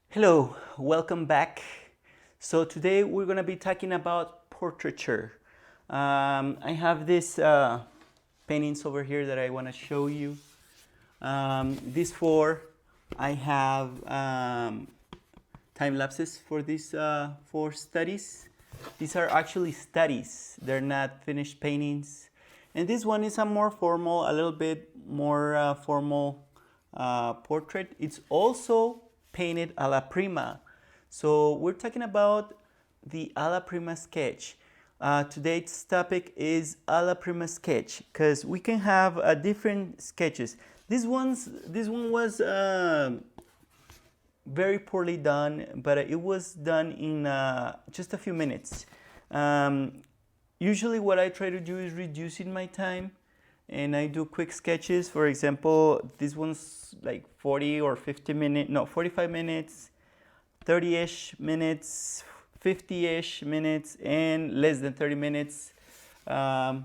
Hello, welcome back. So today we're going to be talking about portraiture. I have this paintings over here that I want to show you. These four, I have time lapses for these four studies. These are actually studies, they're not finished paintings. And this one is a more formal, a little bit more formal portrait. It's also painted alla prima. So we're talking about the alla prima sketch. Today's topic is alla prima sketch because we can have different sketches. This one was very poorly done, but it was done in just a few minutes. Usually what I try to do is reducing my time and I do quick sketches. For example, this one's like 40 or 50 minutes, no, 45 minutes, 30-ish minutes, 50-ish minutes, and less than 30 minutes. I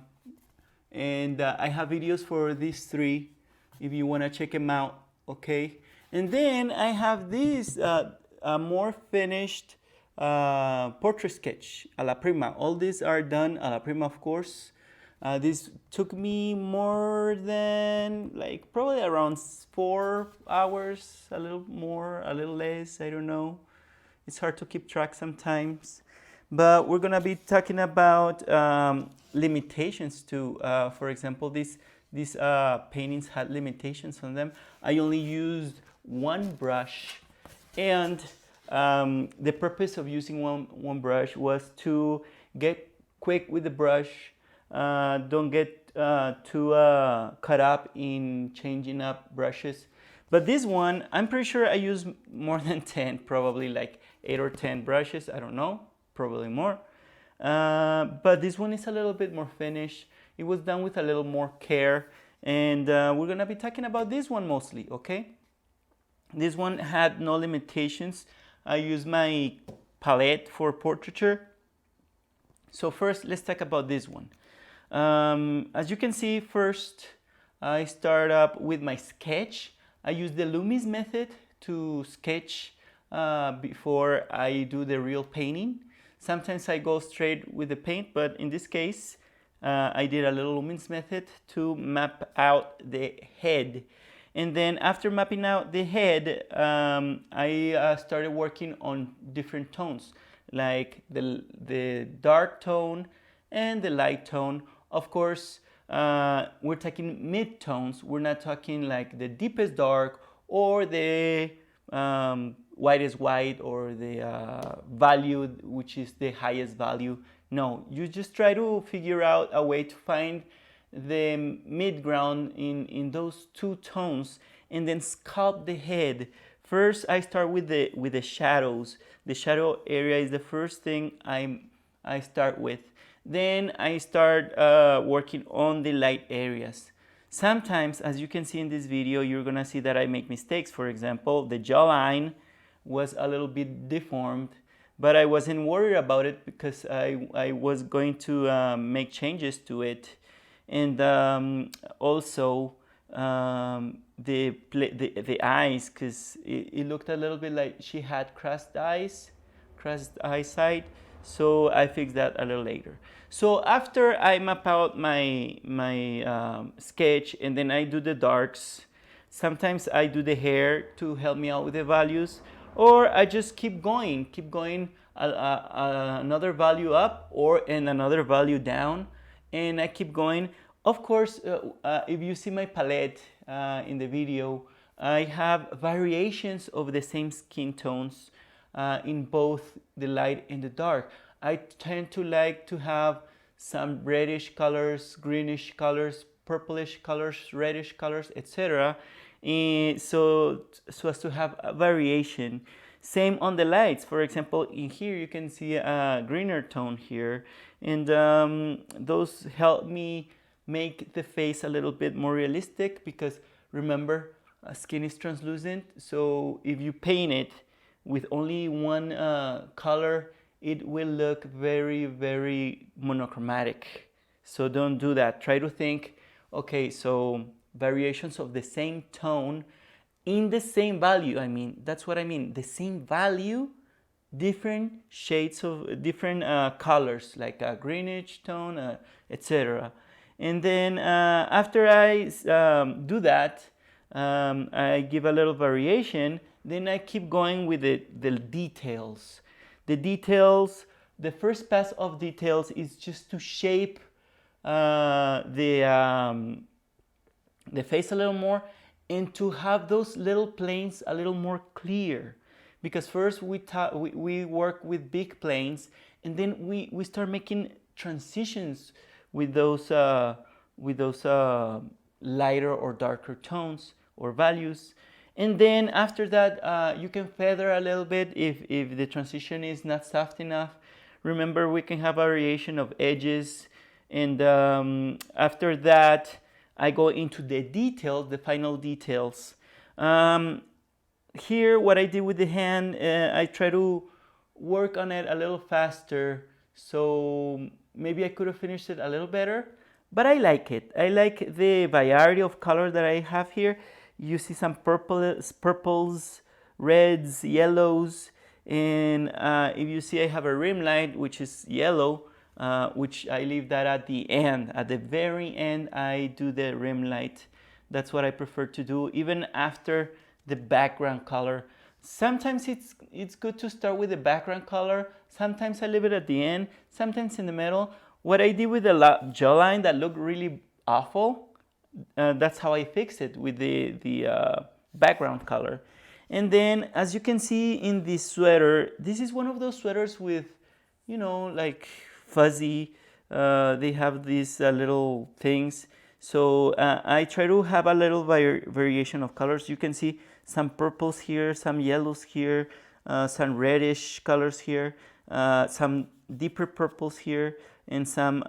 have videos for these three if you want to check them out, okay? And then I have this more finished portrait sketch, alla prima. All these are done alla prima, of course. This took me more than like probably around 4 hours, a little more, a little less, I don't know. It's hard to keep track sometimes. But we're gonna be talking about limitations too. For example, these paintings had limitations on them. I only used one brush, and the purpose of using one brush was to get quick with the brush. Don't get too caught up in changing up brushes. But this one, I'm pretty sure I used more than 10, probably like 8 or 10 brushes, I don't know, probably more. But this one is a little bit more finished. It was done with a little more care, and we're gonna be talking about this one mostly, okay? This one had no limitations. I used my palette for portraiture. So first, let's talk about this one. As you can see, first I start up with my sketch. I use the Loomis method to sketch before I do the real painting. Sometimes I go straight with the paint, but in this case, I did a little Loomis method to map out the head. And then after mapping out the head, I started working on different tones, like the dark tone and the light tone. Of course, we're talking mid-tones. We're not talking like the deepest dark or the whitest white or the value which is the highest value. No, you just try to figure out a way to find the mid ground in those two tones and then sculpt the head. First, I start with the shadows. The shadow area is the first thing I start with. Then I start working on the light areas. Sometimes, as you can see in this video, you're gonna see that I make mistakes. For example, the jawline was a little bit deformed, but I wasn't worried about it because I was going to make changes to it. And also the eyes, because it looked a little bit like she had crossed eyesight. So I fixed that a little later. So after I map out my sketch and then I do the darks, sometimes I do the hair to help me out with the values, or I just keep going another value up or and another value down, and I keep going. Of course, if you see my palette in the video, I have variations of the same skin tones in both the light and the dark. I tend to like to have some reddish colors, greenish colors, purplish colors, reddish colors, etc. So as to have a variation. Same on the lights. For example, in here you can see a greener tone here, and those help me make the face a little bit more realistic, because remember, skin is translucent, so if you paint it with only one color, it will look very, very monochromatic. So don't do that. Try to think, okay, so variations of the same tone in the same value. I mean, that's what I mean. The same value, different shades of different colors, like a greenish tone, etc. And then after I do that, I give a little variation. Then I keep going with the details. The details, the first pass of details is just to shape the face a little more, and to have those little planes a little more clear. Because first we work with big planes, and then we start making transitions with those lighter or darker tones or values. And then after that, you can feather a little bit if the transition is not soft enough. Remember, we can have a variation of edges. And after that, I go into the details, the final details. Here, what I did with the hand, I try to work on it a little faster. So maybe I could have finished it a little better. But I like it. I like the variety of color that I have here. You see some purples, reds, yellows. And if you see, I have a rim light, which is yellow, which I leave that at the end. At the very end, I do the rim light. That's what I prefer to do, even after the background color. Sometimes it's good to start with the background color. Sometimes I leave it at the end, sometimes in the middle. What I did with the jawline that looked really awful, that's how I fixed it with the background color. And then, as you can see in this sweater, this is one of those sweaters with, like fuzzy. They have these little things. So I try to have a little variation of colors. You can see some purples here, some yellows here, some reddish colors here, some deeper purples here, and some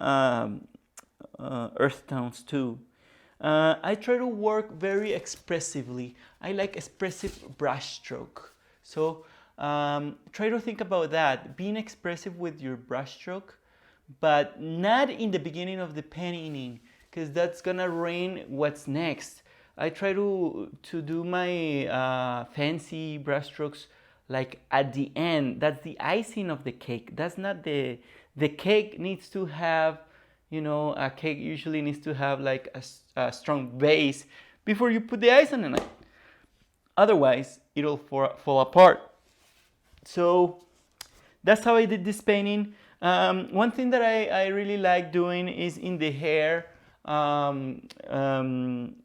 earth tones too. I try to work very expressively. I like expressive brush stroke. So try to think about that, being expressive with your brush stroke, but not in the beginning of the painting, because that's gonna ruin what's next. I try to do my fancy brush strokes like at the end. That's the icing of the cake. That's not the cake needs to have, a cake usually needs to have like a strong base before you put the ice on it. Otherwise, it'll fall apart. So that's how I did this painting. One thing that I really like doing is in the hair,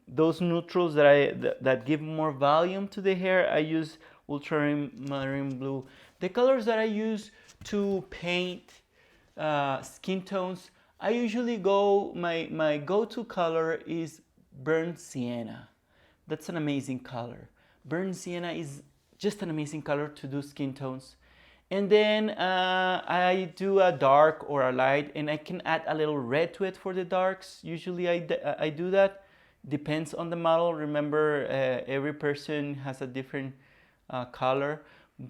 those neutrals that give more volume to the hair. I use ultramarine blue. The colors that I use to paint skin tones, I usually my go-to color is burnt sienna. That's an amazing color. Burnt sienna is just an amazing color to do skin tones. And then I do a dark or a light, and I can add a little red to it for the darks. Usually I do that. Depends on the model. Remember, every person has a different color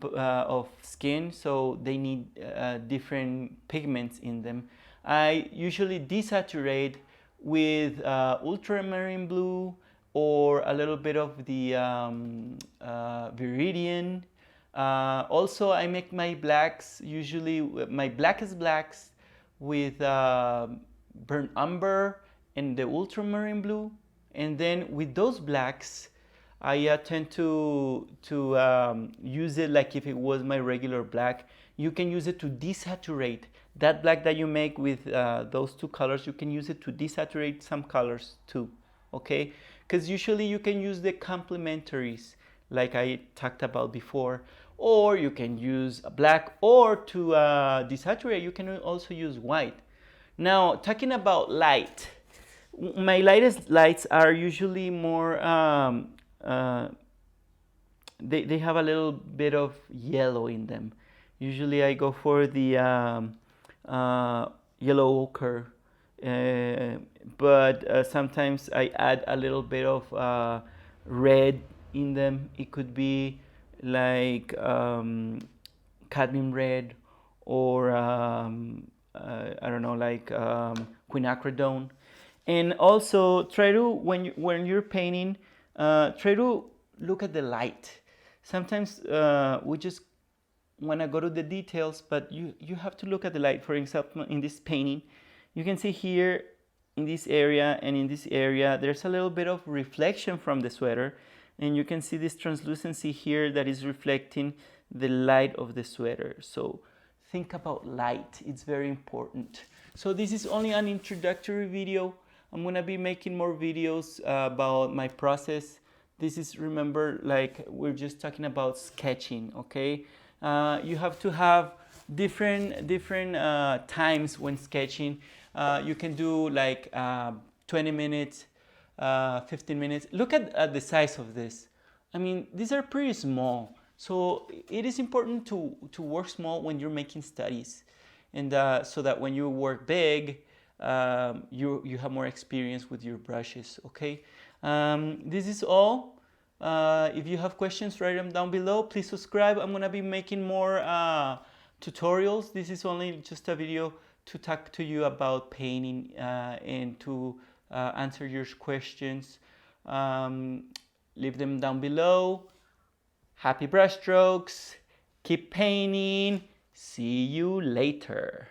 of skin, so they need different pigments in them. I usually desaturate with ultramarine blue or a little bit of the viridian. Also, I make my blacks, usually my blackest blacks, with burnt umber and the ultramarine blue. And then with those blacks, I tend to use it like if it was my regular black. You can use it to desaturate. That black that you make with those two colors, you can use it to desaturate some colors too, okay? Because usually you can use the complementaries like I talked about before, or you can use black, or to desaturate you can also use white. Now, talking about light, my lightest lights are usually more they have a little bit of yellow in them. Usually I go for the yellow ochre, but sometimes I add a little bit of red in them. It could be like cadmium red, or I don't know, like quinacridone. And also try to, when you're painting, try to look at the light. Sometimes we just want to go to the details, but you have to look at the light. For example, in this painting, you can see here in this area and in this area, there's a little bit of reflection from the sweater, and you can see this translucency here that is reflecting the light of the sweater. So think about light, it's very important. So this is only an introductory video. I'm gonna be making more videos about my process. This is, remember, like we're just talking about sketching, okay? You have to have different times when sketching. You can do like 20 minutes, 15 minutes. Look at the size of this. I mean, these are pretty small. So it is important to work small when you're making studies, and so that when you work big, you have more experience with your brushes, okay? This is all. If you have questions, write them down below. Please subscribe. I'm gonna be making more tutorials. This is only just a video to talk to you about painting and to answer your questions. Leave them down below. Happy brush strokes. Keep painting. See you later.